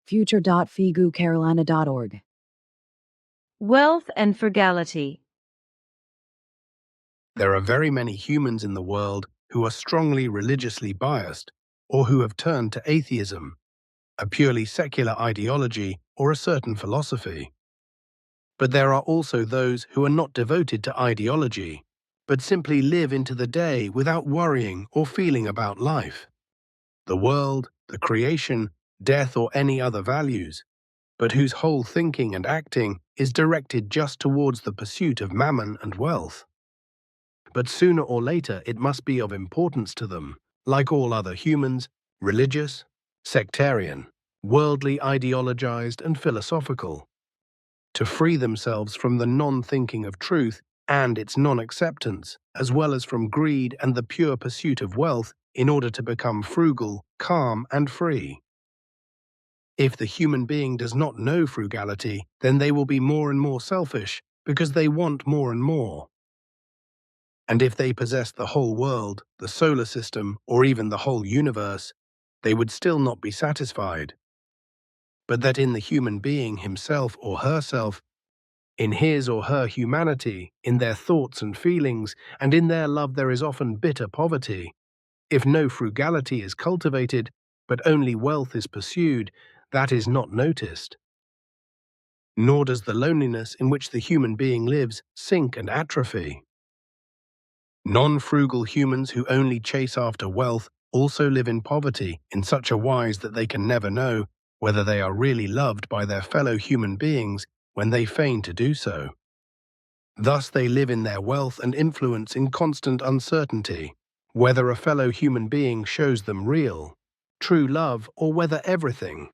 future.figucarolina.org. Wealth and frugality. There are very many humans in the world who are strongly religiously biased or who have turned to atheism, a purely secular ideology or a certain philosophy. But there are also those who are not devoted to ideology, but simply live into the day without worrying or feeling about life, the world, the creation, death, or any other values, but whose whole thinking and acting is directed just towards the pursuit of mammon and wealth. But sooner or later it must be of importance to them, like all other humans, religious, sectarian, worldly, ideologized, and philosophical, to free themselves from the non-thinking of truth and its non-acceptance, as well as from greed and the pure pursuit of wealth in order to become frugal, calm, and free. If the human being does not know frugality, then they will be more and more selfish because they want more and more. And if they possessed the whole world, the solar system, or even the whole universe, they would still not be satisfied. But that in the human being himself or herself, in his or her humanity, in their thoughts and feelings, and in their love there is often bitter poverty. If no frugality is cultivated, but only wealth is pursued, that is not noticed. Nor does the loneliness in which the human being lives sink and atrophy. Non-frugal humans who only chase after wealth also live in poverty in such a wise that they can never know whether they are really loved by their fellow human beings when they feign to do so. Thus they live in their wealth and influence in constant uncertainty, whether a fellow human being shows them real, true love, or whether everything,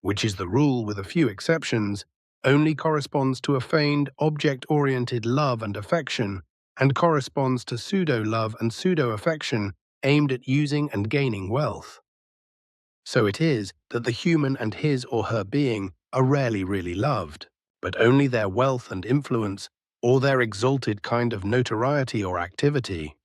which is the rule with a few exceptions, only corresponds to a feigned, object-oriented love and affection, and corresponds to pseudo-love and pseudo-affection aimed at using and gaining wealth. So it is that the human and his or her being are rarely really loved, but only their wealth and influence, or their exalted kind of notoriety or activity,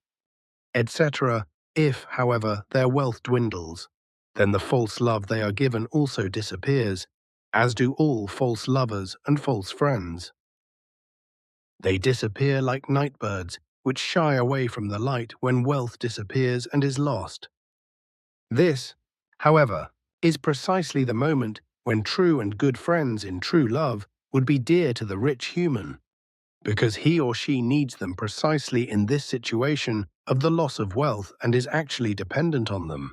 etc. If, however, their wealth dwindles, then the false love they are given also disappears, as do all false lovers and false friends. They disappear like night birds, which shy away from the light when wealth disappears and is lost. This, however, is precisely the moment when true and good friends in true love would be dear to the rich human, because he or she needs them precisely in this situation of the loss of wealth and is actually dependent on them.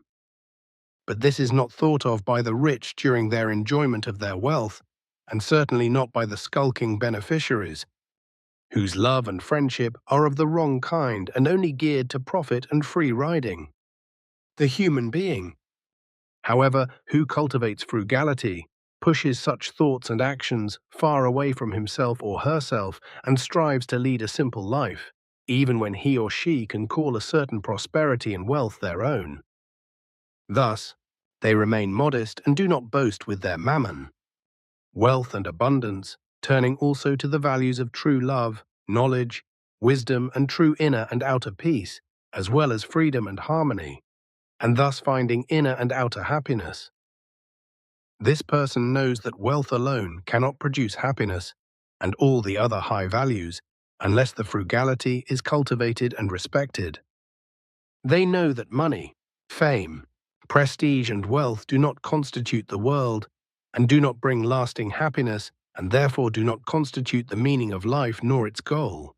But this is not thought of by the rich during their enjoyment of their wealth, and certainly not by the skulking beneficiaries, whose love and friendship are of the wrong kind and only geared to profit and free riding. The human being, however, who cultivates frugality, pushes such thoughts and actions far away from himself or herself and strives to lead a simple life, even when he or she can call a certain prosperity and wealth their own. Thus, they remain modest and do not boast with their mammon. Wealth and abundance, turning also to the values of true love, knowledge, wisdom, and true inner and outer peace, as well as freedom and harmony, and thus finding inner and outer happiness. This person knows that wealth alone cannot produce happiness and all the other high values unless the frugality is cultivated and respected. They know that money, fame, prestige, and wealth do not constitute the world and do not bring lasting happiness and therefore do not constitute the meaning of life nor its goal,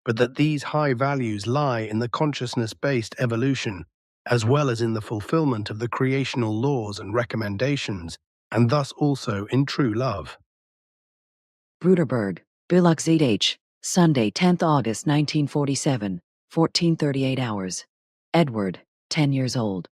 but that these high values lie in the consciousness-based evolution as well as in the fulfillment of the creational laws and recommendations, and thus also in true love. Bruderberg, Biluxit H. Sunday, 10th August 1947, 14:38 hours. Edward, 10 years old.